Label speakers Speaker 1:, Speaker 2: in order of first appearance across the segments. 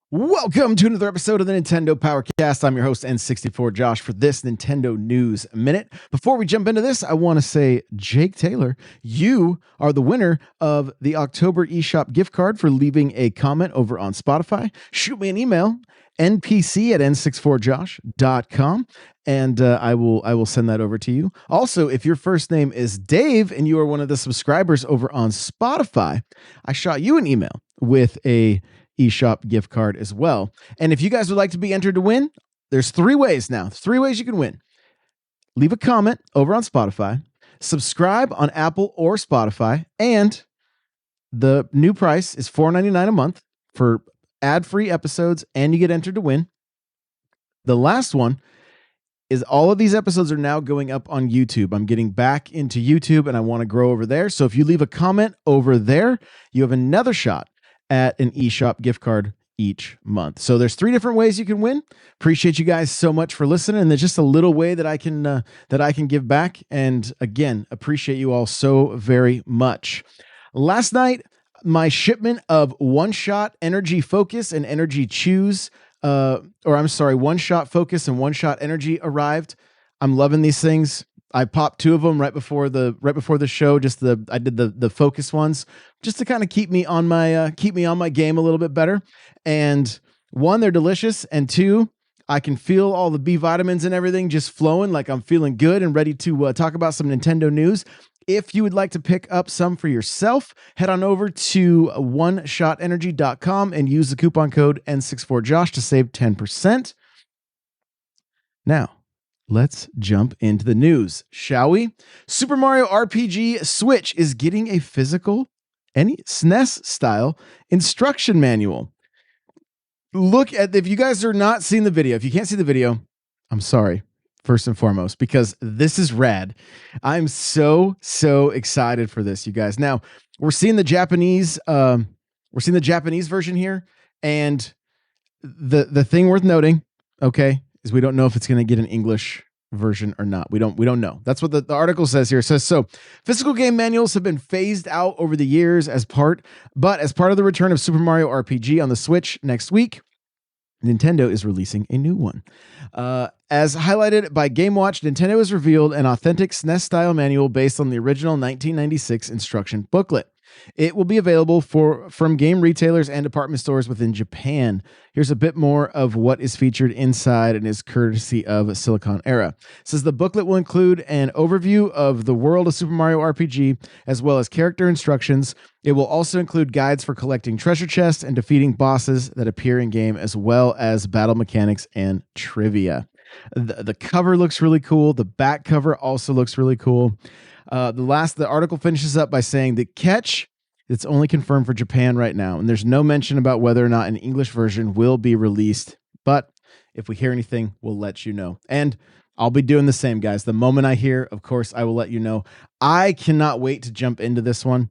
Speaker 1: Welcome to another episode of the Nintendo Powercast. I'm your host, N64 Josh, for this Nintendo News Minute. Before we jump into this, I want to say, Jake Taylor, you are the winner of the October eShop gift card for leaving a comment over on Spotify. Shoot me an email, npc@n64josh.com, and I will send that over to you. Also, if your first name is Dave and you are one of the subscribers over on Spotify, I shot you an email with a eShop gift card as well. And if you guys would like to be entered to win, there's three ways now. There's three ways you can win. Leave a comment over on Spotify, subscribe on Apple or Spotify, and the new price is $4.99 a month for ad-free episodes, and you get entered to win. The last one is all of these episodes are now going up on YouTube. I'm getting back into YouTube, and I want to grow over there. So if you leave a comment over there, you have another shot at an eShop gift card each month. So there's three different ways you can win. Appreciate you guys so much for listening. And there's just a little way that I can give back. And again, appreciate you all so very much. Last night, my shipment of One Shot Energy Focus and Energy Choose, One Shot Focus and One Shot Energy arrived. I'm loving these things. I popped two of them right before the show. I did the focus ones just to kind of keep me on my game a little bit better. And one, they're delicious, and two, I can feel all the B vitamins and everything just flowing. Like I'm feeling good and ready to talk about some Nintendo news. If you would like to pick up some for yourself, head on over to oneshotenergy.com and use the coupon code N64Josh to save 10%. Now, let's jump into the news, shall we? Super Mario RPG Switch is getting a physical, SNES-style instruction manual. If you guys are not seeing the video, if you can't see the video, I'm sorry, first and foremost, because this is rad. I'm so excited for this, you guys. Now, we're seeing the Japanese version here, and the thing worth noting, okay, is we don't know if it's going to get an English version or not. We don't know. That's what the article says here. It says, so physical game manuals have been phased out over the years as part of the return of Super Mario RPG on the Switch next week, Nintendo is releasing a new one. As highlighted by Game Watch, Nintendo has revealed an authentic SNES-style manual based on the original 1996 instruction booklet. It will be available from game retailers and department stores within Japan. Here's a bit more of what is featured inside and is courtesy of Silicon Era. It says the booklet will include an overview of the world of Super Mario RPG, as well as character instructions. It will also include guides for collecting treasure chests and defeating bosses that appear in game, as well as battle mechanics and trivia. The cover looks really cool. The back cover also looks really cool. The article finishes up by saying the catch, it's only confirmed for Japan right now, and there's no mention about whether or not an English version will be released. But if we hear anything, we'll let you know. And I'll be doing the same, guys. The moment I hear, of course, I will let you know. I cannot wait to jump into this one.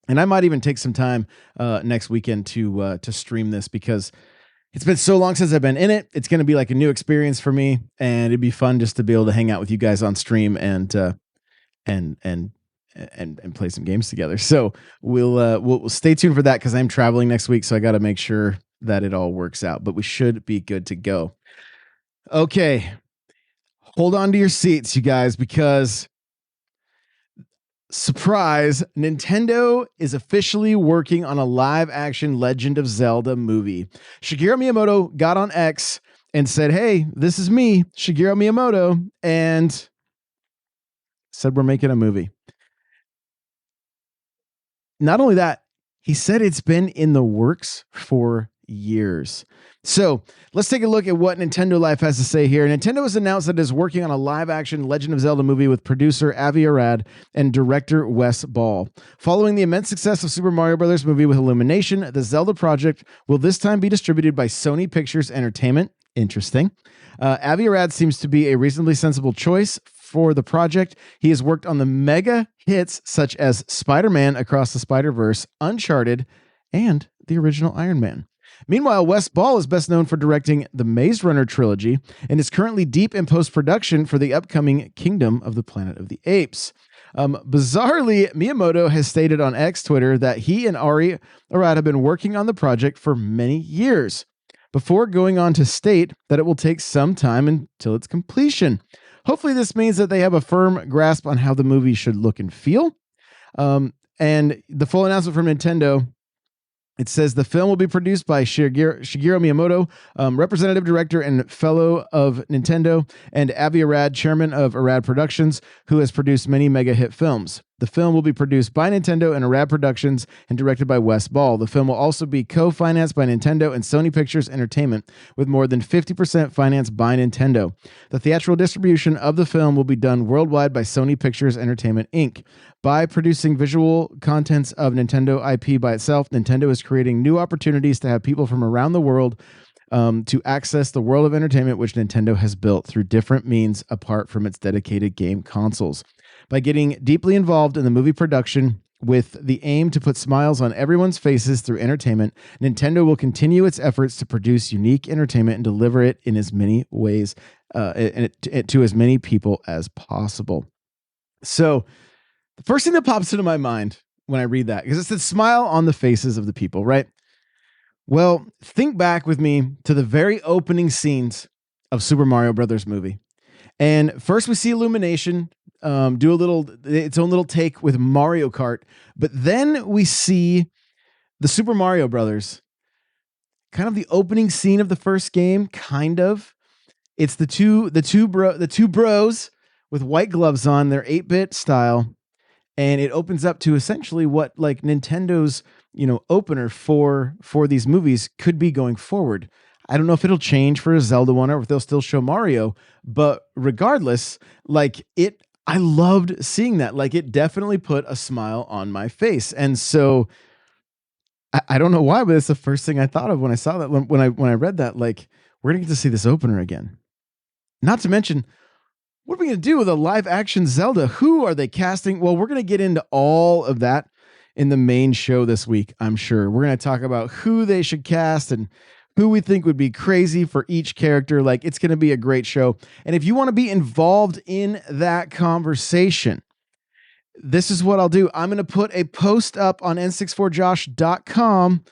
Speaker 1: And I might even take some time next weekend to stream this, because it's been so long since I've been in it. It's going to be like a new experience for me, and it'd be fun just to be able to hang out with you guys on stream and play some games together. So we'll stay tuned for that, because I'm traveling next week, so I got to make sure that it all works out. But we should be good to go. Okay, hold on to your seats, you guys, because surprise, Nintendo is officially working on a live-action Legend of Zelda movie. Shigeru Miyamoto got on X and said, "Hey, this is me, Shigeru Miyamoto," and said we're making a movie. Not only that, he said it's been in the works for years. So let's take a look at what Nintendo Life has to say here. Nintendo has announced that it is working on a live-action Legend of Zelda movie with producer Avi Arad and director Wes Ball. Following the immense success of Super Mario Bros. Movie with Illumination, the Zelda project will this time be distributed by Sony Pictures Entertainment. Interesting. Avi Arad seems to be a reasonably sensible choice for the project. He has worked on the mega hits such as Spider-Man Across the Spider-Verse, Uncharted, and the original Iron Man. Meanwhile, Wes Ball is best known for directing the Maze Runner trilogy and is currently deep in post-production for the upcoming Kingdom of the Planet of the Apes. Bizarrely, Miyamoto has stated on X Twitter that he and Ari Arad have been working on the project for many years. before going on to state that it will take some time until its completion. Hopefully, this means that they have a firm grasp on how the movie should look and feel. And the full announcement from Nintendo, it says the film will be produced by Shigeru Miyamoto, representative director and fellow of Nintendo, and Avi Arad, chairman of Arad Productions, who has produced many mega hit films. The film will be produced by Nintendo and Arad Productions and directed by Wes Ball. The film will also be co-financed by Nintendo and Sony Pictures Entertainment, with more than 50% financed by Nintendo. The theatrical distribution of the film will be done worldwide by Sony Pictures Entertainment, Inc. By producing visual contents of Nintendo IP by itself, Nintendo is creating new opportunities to have people from around the world to access the world of entertainment which Nintendo has built through different means apart from its dedicated game consoles. By getting deeply involved in the movie production with the aim to put smiles on everyone's faces through entertainment, Nintendo will continue its efforts to produce unique entertainment and deliver it in as many ways to as many people as possible. So the first thing that pops into my mind when I read that, because it's the smile on the faces of the people, right? Well, think back with me to the very opening scenes of Super Mario Brothers movie. And first we see Illumination do its own little take with Mario Kart, but then we see the Super Mario Brothers, kind of the opening scene of the first game, kind of. It's the two bros with white gloves on, their 8-bit style, and it opens up to essentially what like Nintendo's, opener for these movies could be going forward. I don't know if it'll change for a Zelda one or if they'll still show Mario, but regardless, I loved seeing that. Like, it definitely put a smile on my face. And so I don't know why, but it's the first thing I thought of when I saw that, when I read that, like, we're going to get to see this opener again. Not to mention, what are we going to do with a live action Zelda? Who are they casting? Well, we're going to get into all of that in the main show this week, I'm sure. We're going to talk about who they should cast and who we think would be crazy for each character. Like, it's going to be a great show. And if you want to be involved in that conversation, this is what I'll do. I'm going to put a post up on n64josh.com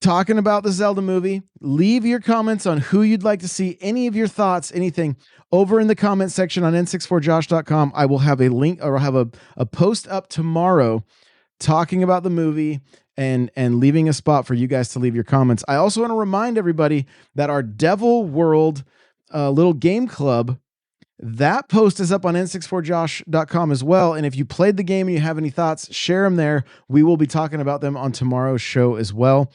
Speaker 1: talking about the Zelda movie. Leave your comments on who you'd like to see, any of your thoughts, anything over in the comment section on n64josh.com. I will have a link, or I'll have a post up tomorrow talking about the movie and leaving a spot for you guys to leave your comments. I also want to remind everybody that our Devil World little game club, that post is up on n64josh.com as well. And if you played the game and you have any thoughts, share them there. We will be talking about them on tomorrow's show as well.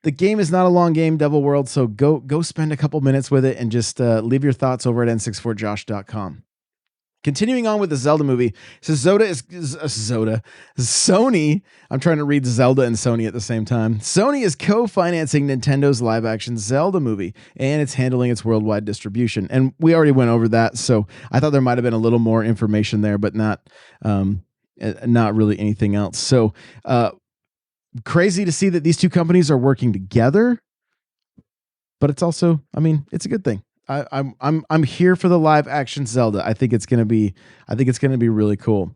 Speaker 1: The game is not a long game, Devil World, so go spend a couple minutes with it and just leave your thoughts over at n64josh.com. Continuing on with the Zelda movie, so Sony, I'm trying to read Zelda and Sony at the same time. Sony is co-financing Nintendo's live-action Zelda movie, and it's handling its worldwide distribution. And we already went over that, so I thought there might have been a little more information there, but not really anything else. So crazy to see that these two companies are working together, but it's also, it's a good thing. I'm here for the live action Zelda. I think it's gonna be really cool.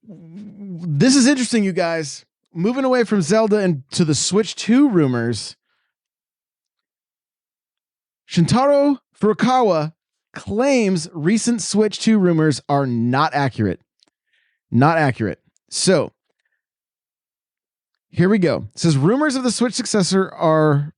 Speaker 1: This is interesting, you guys. Moving away from Zelda and to the Switch 2 rumors. Shintaro Furukawa claims recent Switch 2 rumors are not accurate. Not accurate. So here we go. It says rumors of the Switch successor are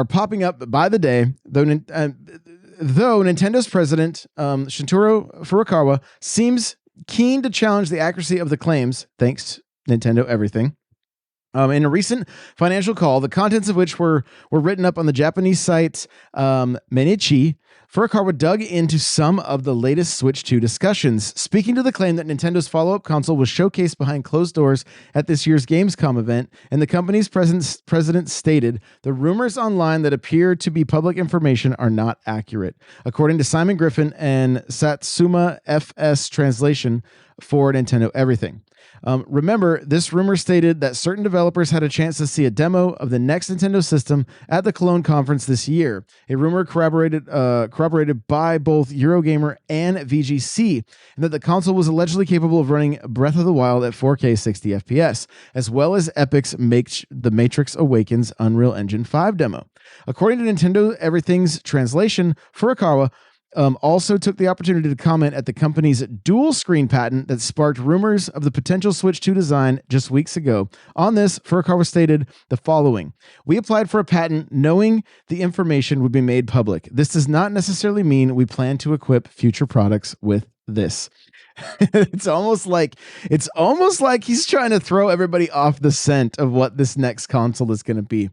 Speaker 1: popping up by the day, though Nintendo's president, Shintaro Furukawa, seems keen to challenge the accuracy of the claims, thanks Nintendo Everything. In a recent financial call, the contents of which were written up on the Japanese site Mainichi, Furukawa dug into some of the latest Switch 2 discussions, speaking to the claim that Nintendo's follow-up console was showcased behind closed doors at this year's Gamescom event, and the company's president stated, "The rumors online that appear to be public information are not accurate," according to Simon Griffin and Satsuma FS translation for Nintendo Everything. Remember, this rumor stated that certain developers had a chance to see a demo of the next Nintendo system at the Cologne conference this year. A rumor corroborated by both Eurogamer and VGC, and that the console was allegedly capable of running Breath of the Wild at 4K 60 FPS, as well as Epic's The Matrix Awakens Unreal Engine 5 demo. According to Nintendo Everything's translation, Furukawa also took the opportunity to comment at the company's dual screen patent that sparked rumors of the potential Switch 2 design just weeks ago. On this, Furukawa stated the following: "We applied for a patent knowing the information would be made public. This does not necessarily mean we plan to equip future products with this." It's almost like he's trying to throw everybody off the scent of what this next console is going to be.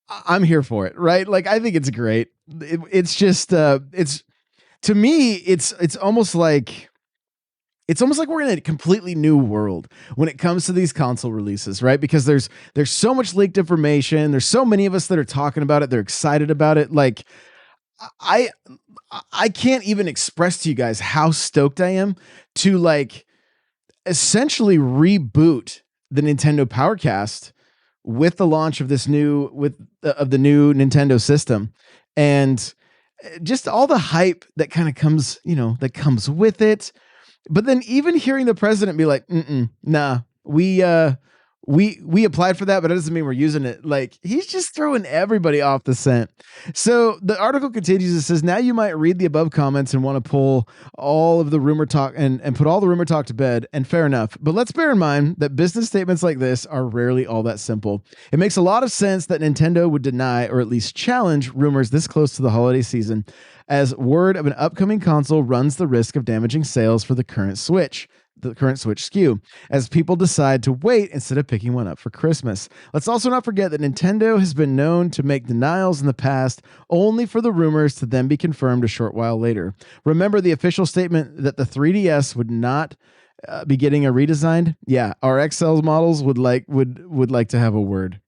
Speaker 1: I'm here for it, right? Like, I think it's great. It's just it's to me it's almost like we're in a completely new world when it comes to these console releases, right? Because there's so much leaked information. There's so many of us that are talking about it. They're excited about it. Like, I can't even express to you guys how stoked I am to, like, essentially reboot the Nintendo Powercast with the launch of this new of the new Nintendo system, and just all the hype that kind of comes, that comes with it. But then even hearing the president be like, "Nah, we applied for that, but it doesn't mean we're using it." Like, he's just throwing everybody off the scent. So the article continues. It says, "Now you might read the above comments and want to pull all of the rumor talk and put all the rumor talk to bed, and fair enough. But let's bear in mind that business statements like this are rarely all that simple. It makes a lot of sense that Nintendo would deny or at least challenge rumors this close to the holiday season, as word of an upcoming console runs the risk of damaging sales for the current Switch SKU, as people decide to wait instead of picking one up for Christmas. Let's also not forget that Nintendo has been known to make denials in the past, only for the rumors to then be confirmed a short while later. Remember the official statement that the 3DS would not be getting a redesign? Yeah, our XL models would like to have a word.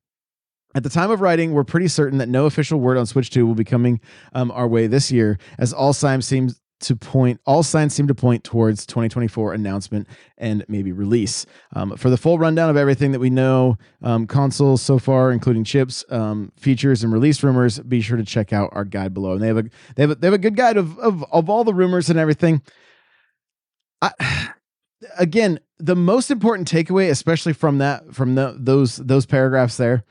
Speaker 1: At the time of writing, we're pretty certain that no official word on Switch 2 will be coming our way this year, as all signs seem to point towards 2024 announcement and maybe release. For the full rundown of everything that we know, consoles so far, including chips, features, and release rumors, be sure to check out our guide below. And they have a good guide of all the rumors and everything. Again, the most important takeaway, especially from those paragraphs there,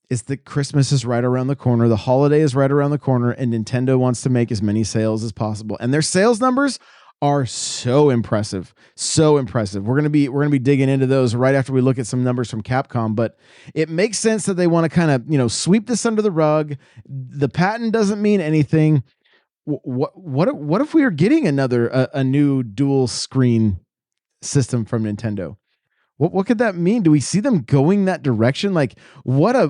Speaker 1: is that Christmas is right around the corner. The holiday is right around the corner, and Nintendo wants to make as many sales as possible. And their sales numbers are so impressive. So impressive. We're going to be digging into those right after we look at some numbers from Capcom, but it makes sense that they want to kind of, sweep this under the rug. The patent doesn't mean anything. What if we are getting a new dual screen system from Nintendo? What could that mean? Do we see them going that direction? Like, what a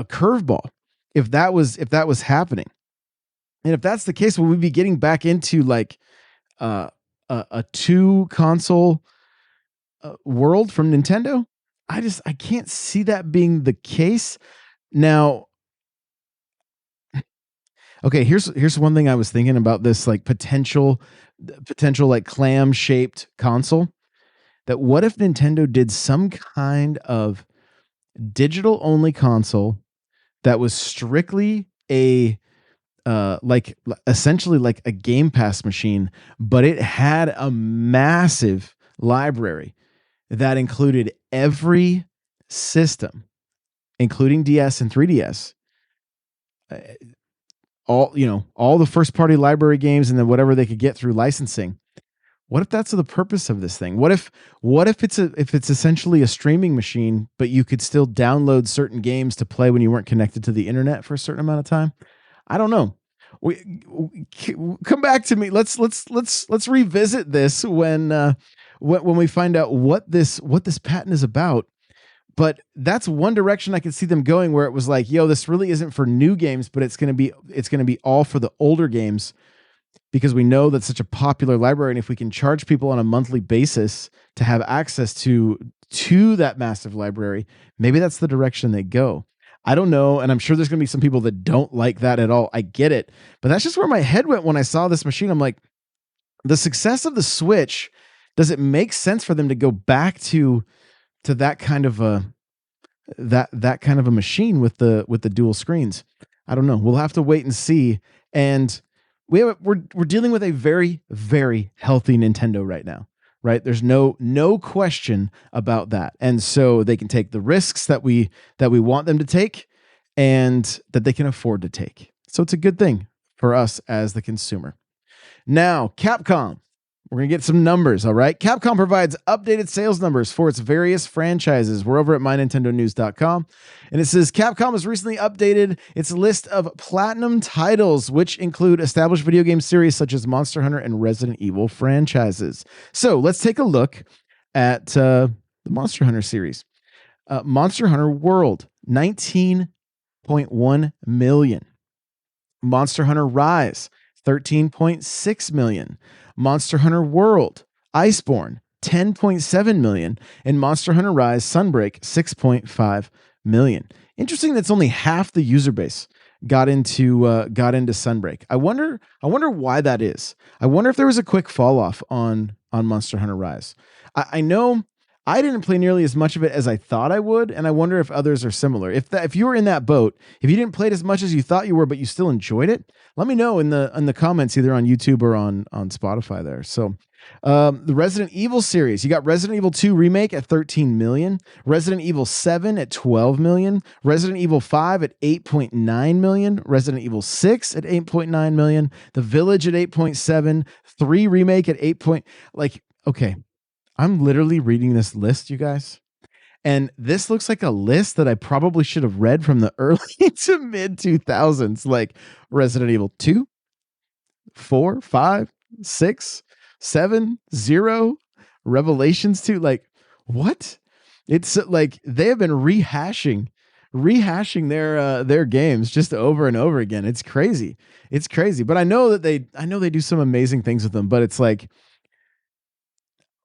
Speaker 1: curveball if that was happening. And if that's the case, will we be getting back into like a two console world from Nintendo? I can't see that being the case. Now, okay, here's one thing I was thinking about this, like potential like clam shaped console. That what if Nintendo did some kind of digital only console that was strictly essentially like a Game Pass machine, but it had a massive library that included every system, including DS and 3DS, all the first party library games, and then whatever they could get through licensing. What if that's the purpose of this thing? What if it's essentially a streaming machine, but you could still download certain games to play when you weren't connected to the internet for a certain amount of time? I don't know. We come back to me. Let's revisit this when we find out what this patent is about. But that's one direction I could see them going, where it was like, yo, this really isn't for new games, but it's gonna be all for the older games, because we know that's such a popular library. And if we can charge people on a monthly basis to have access to that massive library, maybe that's the direction they go. I don't know. And I'm sure there's going to be some people that don't like that at all. I get it. But that's just where my head went when I saw this machine. I'm like, the success of the Switch does it make sense for them to go back to that kind of a that kind of a machine with the dual screens? I don't know. We'll have to wait and see. And we're dealing with a very, very healthy Nintendo right now, right? There's no question about that. And so they can take the risks that we want them to take and that they can afford to take. So it's a good thing for us as the consumer. Now, Capcom. We're going to get some numbers, all right? Capcom provides updated sales numbers for its various franchises. We're over at mynintendonews.com. And it says Capcom has recently updated its list of platinum titles, which include established video game series such as Monster Hunter and Resident Evil franchises. So let's take a look at the Monster Hunter series. Monster Hunter World, 19.1 million. Monster Hunter Rise, 13.6 million. Monster Hunter World, Iceborne, 10.7 million, and Monster Hunter Rise Sunbreak, 6.5 million. Interesting that's only half the user base got into Sunbreak. I wonder why that is. I wonder if there was a quick fall off on Monster Hunter Rise. I know I didn't play nearly as much of it as I thought I would, and I wonder if others are similar. If you were in that boat, if you didn't play it as much as you thought you were, but you still enjoyed it, let me know in the comments, either on YouTube or on Spotify there. So the Resident Evil series, you got Resident Evil 2 Remake at 13 million, Resident Evil 7 at 12 million, Resident Evil 5 at 8.9 million, Resident Evil 6 at 8.9 million, The Village at 8.7, 3 Remake at 8. Okay. I'm literally reading this list, you guys, and this looks like a list that I probably should have read from the early to mid 2000s, like Resident Evil 2, 4, 5, 6, 7, 0, Revelations 2. Like, what? It's like they have been rehashing their games just over and over again. It's crazy. It's crazy. But I know they do some amazing things with them, but it's like,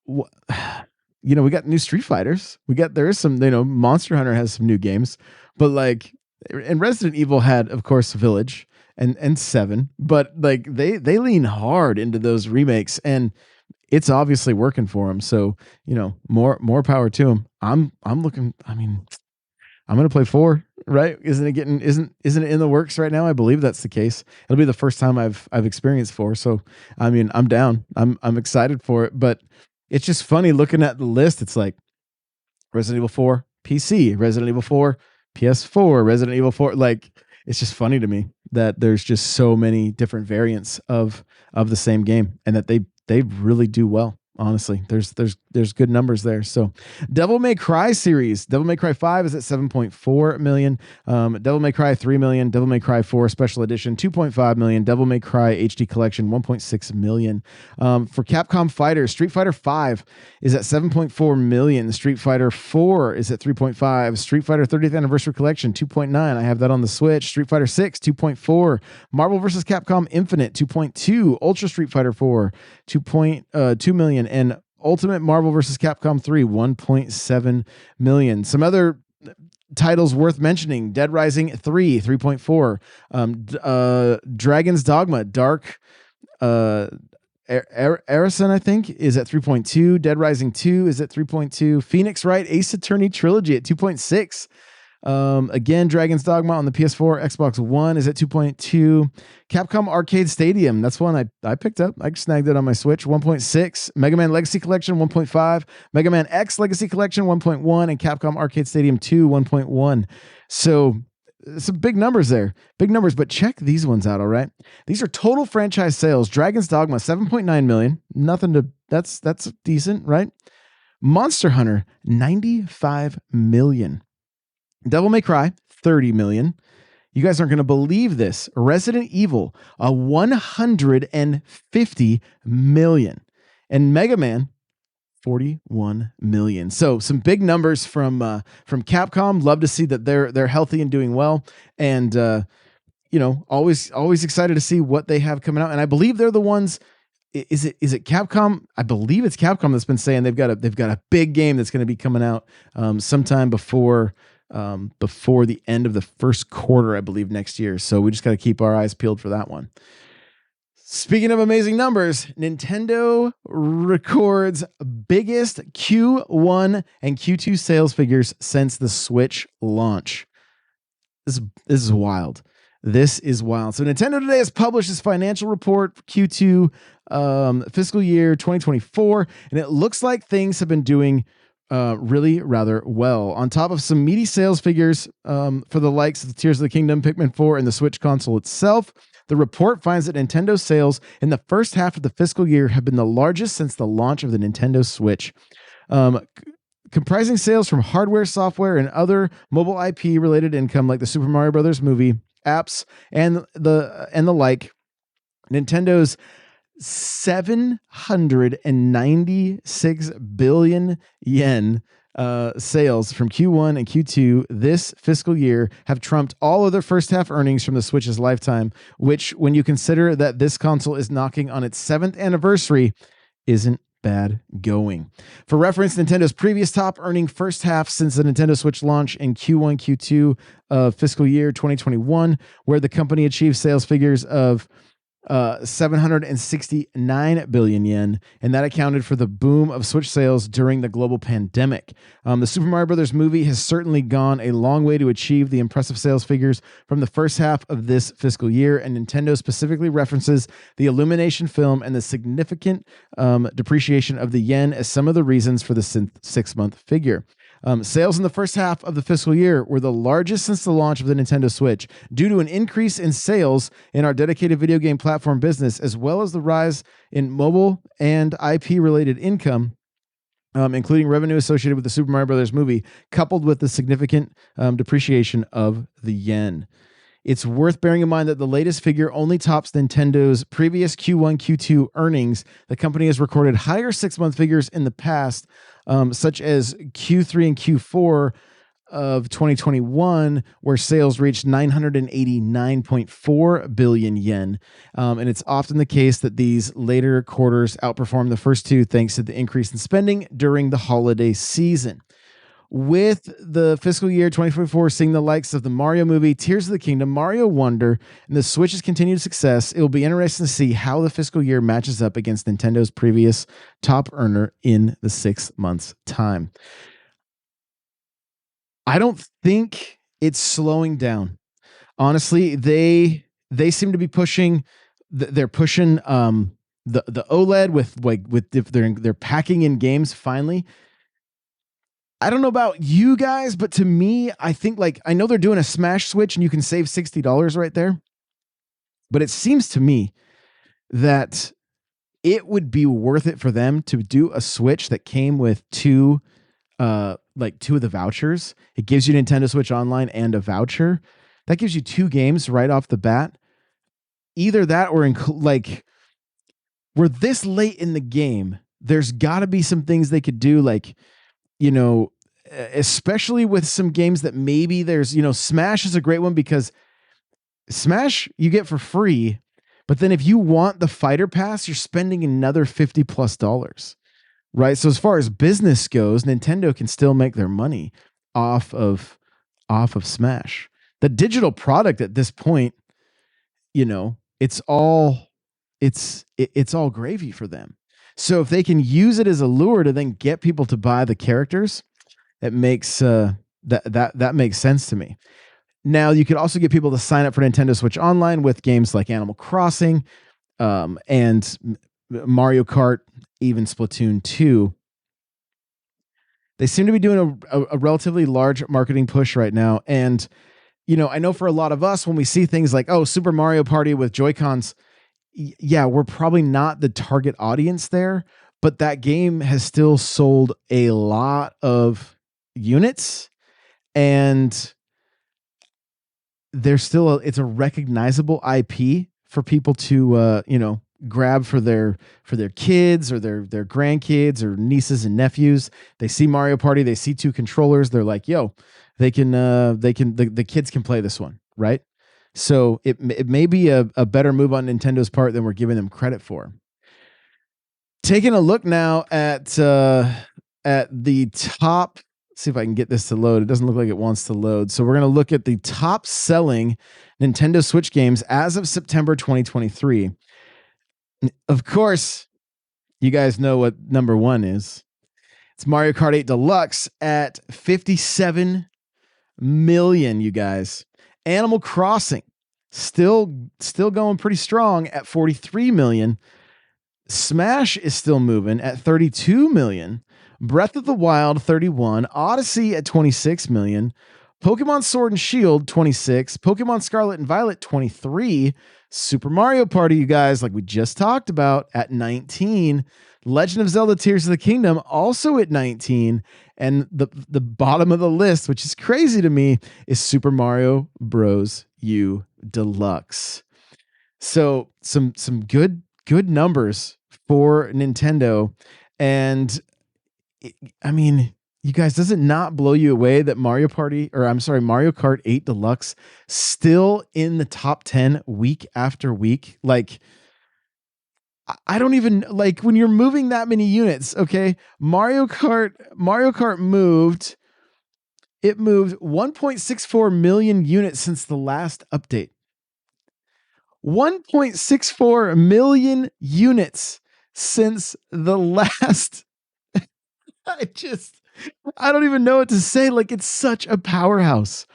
Speaker 1: we got new Street Fighters. There is some, Monster Hunter has some new games, but like, and Resident Evil had, of course, Village and 7, but like they lean hard into those remakes, and it's obviously working for them. So, more power to them. I'm looking, I mean, I'm going to play 4, right? Isn't it in the works right now? I believe that's the case. It'll be the first time I've experienced 4. So, I mean, I'm down. I'm excited for it, but it's just funny looking at the list. It's like Resident Evil 4 PC, Resident Evil 4 PS4, Resident Evil 4. Like, it's just funny to me that there's just so many different variants of the same game, and that they really do well. Honestly, there's good numbers there. So, Devil May Cry series, Devil May Cry 5 is at 7.4 million. Devil May Cry 3 million. Devil May Cry 4 Special Edition 2.5 million. Devil May Cry HD Collection 1.6 million. For Capcom Fighters, Street Fighter 5 is at 7.4 million. Street Fighter 4 is at 3.5. Street Fighter 30th Anniversary Collection 2.9. I have that on the Switch. Street Fighter 6 2.4. Marvel vs. Capcom Infinite 2.2. Ultra Street Fighter 4 2.2 million. And Ultimate Marvel vs. Capcom 3, 1.7 million. Some other titles worth mentioning: Dead Rising 3, 3.4. Dragon's Dogma, Dark Arisen, I think, is at 3.2. Dead Rising 2 is at 3.2. Phoenix Wright Ace Attorney Trilogy at 2.6. Again, Dragon's Dogma on the PS4, Xbox One is at 2.2. Capcom Arcade Stadium, that's one I picked up. I snagged it on my Switch, 1.6. Mega Man Legacy Collection, 1.5. Mega Man X Legacy Collection, 1.1. And Capcom Arcade Stadium 2, 1.1. So some big numbers there. Big numbers, but check these ones out, all right? These are total franchise sales. Dragon's Dogma, 7.9 million. That's decent, right? Monster Hunter, 95 million. Devil May Cry, 30 million. You guys aren't going to believe this. Resident Evil, 150 million. And Mega Man, 41 million. So some big numbers from Capcom. Love to see that they're healthy and doing well. And always excited to see what they have coming out. And I believe they're the ones. Is it Capcom? I believe it's Capcom that's been saying they've got a big game that's going to be coming out sometime before the end of the first quarter, I believe, next year. So we just got to keep our eyes peeled for that one. Speaking of amazing numbers, Nintendo records biggest Q1 and Q2 sales figures since the Switch launch. This is wild. This is wild. So Nintendo today has published its financial report for Q2 fiscal year 2024, and it looks like things have been doing really rather well. On top of some meaty sales figures for the likes of the Tears of the Kingdom, Pikmin 4, and the Switch console itself, the report finds that Nintendo sales in the first half of the fiscal year have been the largest since the launch of the Nintendo Switch. Comprising sales from hardware, software, and other mobile IP related income like the Super Mario Brothers movie, apps, and the like, Nintendo's 796 billion yen sales from Q1 and Q2 this fiscal year have trumped all other first half earnings from the Switch's lifetime, which, when you consider that this console is knocking on its 7th anniversary, isn't bad going. For reference, Nintendo's previous top earning first half since the Nintendo Switch launch in Q1, Q2 of fiscal year 2021, where the company achieved sales figures of 769 billion yen, and that accounted for the boom of Switch sales during the global pandemic. The Super Mario Brothers movie has certainly gone a long way to achieve the impressive sales figures from the first half of this fiscal year, and Nintendo specifically references the Illumination film and the significant depreciation of the yen as some of the reasons for the 6-month figure. Sales in the first half of the fiscal year were the largest since the launch of the Nintendo Switch, due to an increase in sales in our dedicated video game platform business, as well as the rise in mobile and IP-related income, including revenue associated with the Super Mario Brothers movie, coupled with the significant depreciation of the yen. It's worth bearing in mind that the latest figure only tops Nintendo's previous Q1, Q2 earnings. The company has recorded higher 6-month figures in the past, such as Q3 and Q4 of 2021, where sales reached 989.4 billion yen. And it's often the case that these later quarters outperform the first two thanks to the increase in spending during the holiday season. With the fiscal year 2024 seeing the likes of the Mario movie, Tears of the Kingdom, Mario Wonder, and the Switch's continued success, it will be interesting to see how the fiscal year matches up against Nintendo's previous top earner in the 6 months' time. I don't think it's slowing down. Honestly, they seem to be pushing. They're pushing the OLED with if they're packing in games finally. I don't know about you guys, but to me, I think, like, I know they're doing a Smash Switch and you can save $60 right there. But it seems to me that it would be worth it for them to do a Switch that came with two of the vouchers. It gives you Nintendo Switch Online and a voucher. That gives you 2 games right off the bat. Either that or we're this late in the game. There's got to be some things they could do, like, especially with some games that maybe there's, Smash is a great one because Smash you get for free, but then if you want the fighter pass, you're spending another $50+, right? So as far as business goes, Nintendo can still make their money off of Smash. The digital product at this point, it's all gravy for them. So if they can use it as a lure to then get people to buy the characters, it makes that makes sense to me. Now, you could also get people to sign up for Nintendo Switch Online with games like Animal Crossing, and Mario Kart, even Splatoon 2. They seem to be doing a relatively large marketing push right now. And, I know for a lot of us, when we see things like, Super Mario Party with Joy-Cons, yeah, we're probably not the target audience there, but that game has still sold a lot of units, and it's a recognizable IP for people to grab for their kids or their grandkids or nieces and nephews. They see Mario Party, they see 2 controllers, they're like, the kids can play this one, right? So it may be a better move on Nintendo's part than we're giving them credit for. Taking a look now at the top. Let's see if I can get this to load. It doesn't look like it wants to load. So we're going to look at the top selling Nintendo Switch games as of September 2023. Of course, you guys know what number one is. It's Mario Kart 8 Deluxe at 57 million, you guys. Animal Crossing still going pretty strong at 43 million. Smash is still moving at 32 million. Breath of the Wild 31, Odyssey at 26 million. Pokemon Sword and Shield 26, Pokemon Scarlet and Violet 23, Super Mario Party, you guys, like we just talked about, at 19. Legend of Zelda Tears of the Kingdom also at 19, and the bottom of the list, which is crazy to me, is Super Mario Bros. U Deluxe. So some good numbers for Nintendo, and I mean, you guys, does it not blow you away that Mario Kart 8 Deluxe still in the top 10 week after week? Like, I don't even like when you're moving that many units. Okay, Mario Kart moved. It moved 1.64 million units since the last update. 1.64 million units since the last. I don't even know what to say. Like, it's such a powerhouse.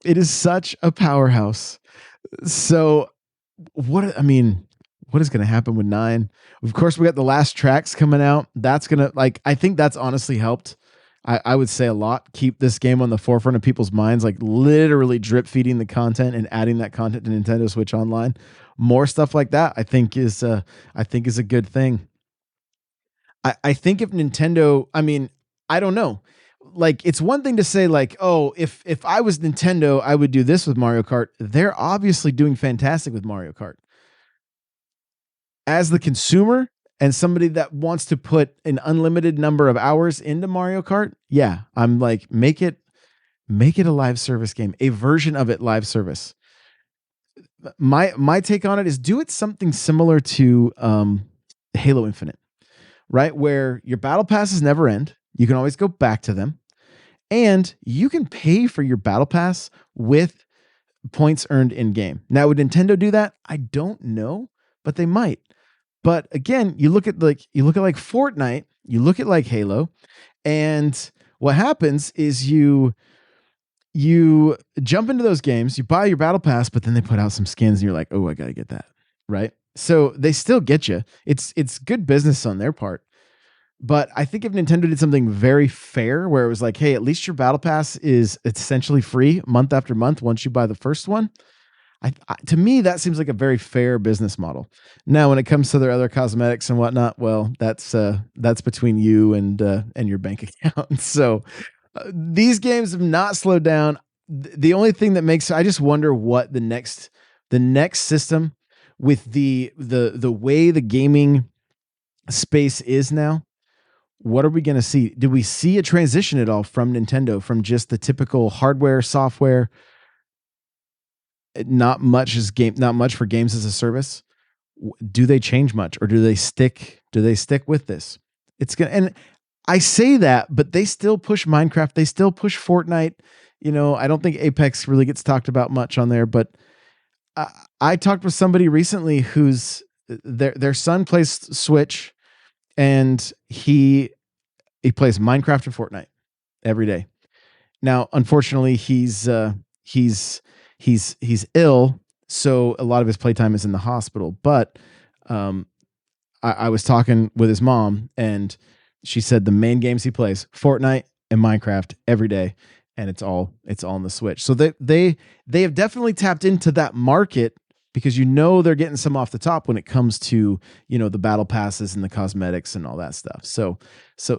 Speaker 1: It is such a powerhouse. So, what is going to happen with 9? Of course, we got the last tracks coming out. That's going to, like, I think that's honestly helped. I would say a lot. Keep this game on the forefront of people's minds, like literally drip feeding the content and adding that content to Nintendo Switch Online. More stuff like that, I think is a good thing. I think if Nintendo, I don't know. Like, it's one thing to say, like, oh, if I was Nintendo, I would do this with Mario Kart. They're obviously doing fantastic with Mario Kart. As the consumer and somebody that wants to put an unlimited number of hours into Mario Kart, yeah, I'm like, make it a live service game, a version of it live service. My take on it is do it something similar to Halo Infinite, right? Where your battle passes never end. You can always go back to them. And you can pay for your battle pass with points earned in game. Now, would Nintendo do that? I don't know, but they might. But again, you look at like Fortnite, you look at like Halo, and what happens is you jump into those games, you buy your battle pass, but then they put out some skins and you're like, "Oh, I got to get that." Right? So they still get you. It's good business on their part. But I think if Nintendo did something very fair where it was like, "Hey, at least your battle pass is essentially free month after month once you buy the first one." To me, that seems like a very fair business model. Now, when it comes to their other cosmetics and whatnot, well, that's between you and your bank account. So these games have not slowed down. The only thing that makes, I just wonder what the next system with the way the gaming space is now. What are we going to see? Do we see a transition at all from Nintendo from just the typical hardware, software? Not much for games as a service. Do they change much, or do they stick with this? It's gonna, and I say that, but they still push Minecraft, they still push Fortnite. I don't think Apex really gets talked about much on there, but I talked with somebody recently whose their son plays Switch, and he plays Minecraft and Fortnite every day. Now, unfortunately, he's ill, so a lot of his playtime is in the hospital. But I was talking with his mom, and she said the main games he plays Fortnite and Minecraft every day, and it's all on the Switch. So they have definitely tapped into that market because they're getting some off the top when it comes to the battle passes and the cosmetics and all that stuff. So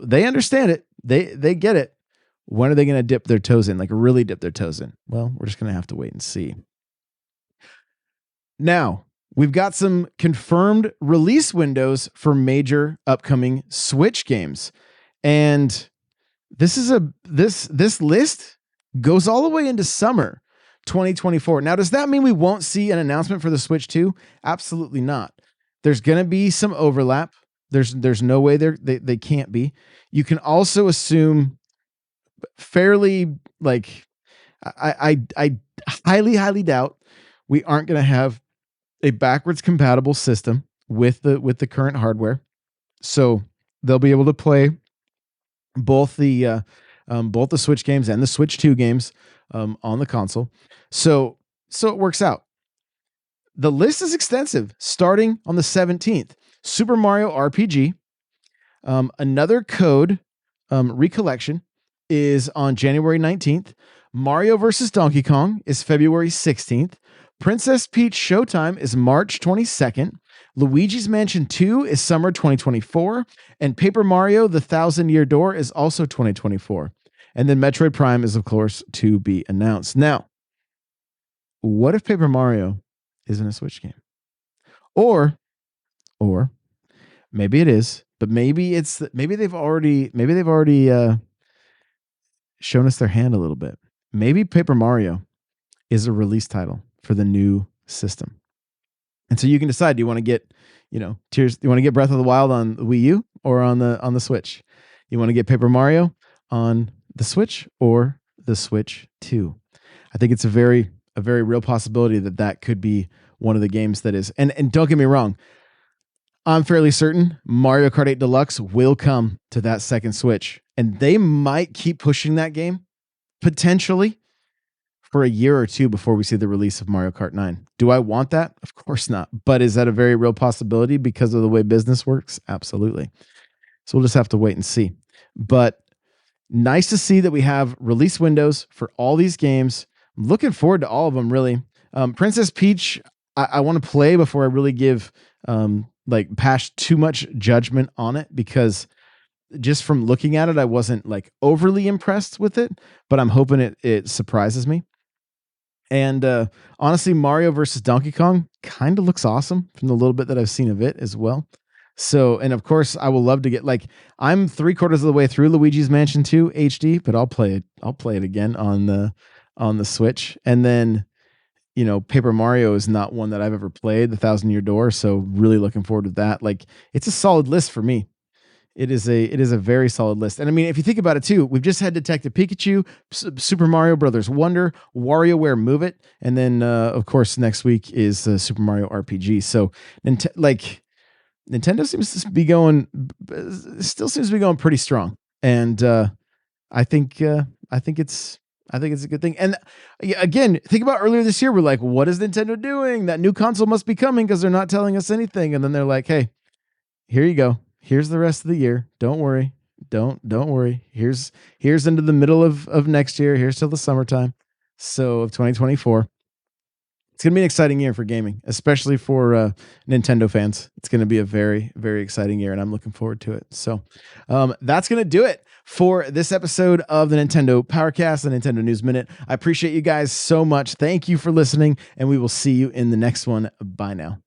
Speaker 1: they understand it. They get it. When are they going to dip their toes in? Like, really dip their toes in? Well, we're just going to have to wait and see. Now, we've got some confirmed release windows for major upcoming Switch games. And this list goes all the way into summer 2024. Now, does that mean we won't see an announcement for the Switch 2? Absolutely not. There's going to be some overlap. There's no way they can't be. You can also assume fairly, like, I highly doubt we aren't going to have a backwards compatible system with the current hardware. So they'll be able to play both the Switch games and the Switch 2 games on the console. So it works out. The list is extensive, starting on the 17th. Super Mario RPG, another code recollection is on January 19th. Mario vs. Donkey Kong is February 16th. Princess Peach Showtime is March 22nd. Luigi's Mansion 2 is summer 2024. And Paper Mario The Thousand Year Door is also 2024. And then Metroid Prime is, of course, to be announced. Now, what if Paper Mario isn't a Switch game? Or maybe it is, but maybe they've already shown us their hand a little bit. Maybe Paper Mario is a release title for the new system. And so you can decide, do you want to get, Tears, do you want to get Breath of the Wild on the Wii U or on the Switch? You want to get Paper Mario on the Switch or the Switch 2? I think it's a very real possibility that could be one of the games that is, and don't get me wrong, I'm fairly certain Mario Kart 8 Deluxe will come to that second Switch, and they might keep pushing that game potentially for a year or two before we see the release of Mario Kart 9. Do I want that? Of course not. But is that a very real possibility because of the way business works? Absolutely. So we'll just have to wait and see. But nice to see that we have release windows for all these games. I'm looking forward to all of them, really. Princess Peach, I want to play before I really give pass too much judgment on it, because just from looking at it, I wasn't like overly impressed with it, but I'm hoping it surprises me. And honestly, Mario versus Donkey Kong kind of looks awesome from the little bit that I've seen of it as well. So, and of course, I will love to get, like, I'm 3/4 of the way through Luigi's Mansion 2 HD, but I'll play it again on the Switch. And then, Paper Mario is not one that I've ever played, The Thousand Year Door. So really looking forward to that. Like, it's a solid list for me. It is a very solid list. And I mean, if you think about it too, we've just had Detective Pikachu, Super Mario Brothers Wonder, WarioWare Move It, and then of course next week is Super Mario RPG. So Nintendo seems to be going pretty strong, and I think it's a good thing. And again, think about earlier this year, we're like, what is Nintendo doing? That new console must be coming because they're not telling us anything. And then they're like, hey, here you go. Here's the rest of the year. Don't worry. Don't worry. Here's into the middle of next year. Here's till the summertime. So of 2024. It's going to be an exciting year for gaming, especially for Nintendo fans. It's going to be a very, very exciting year, and I'm looking forward to it. So that's going to do it for this episode of the Nintendo Powercast, the Nintendo News Minute. I appreciate you guys so much. Thank you for listening, and we will see you in the next one. Bye now.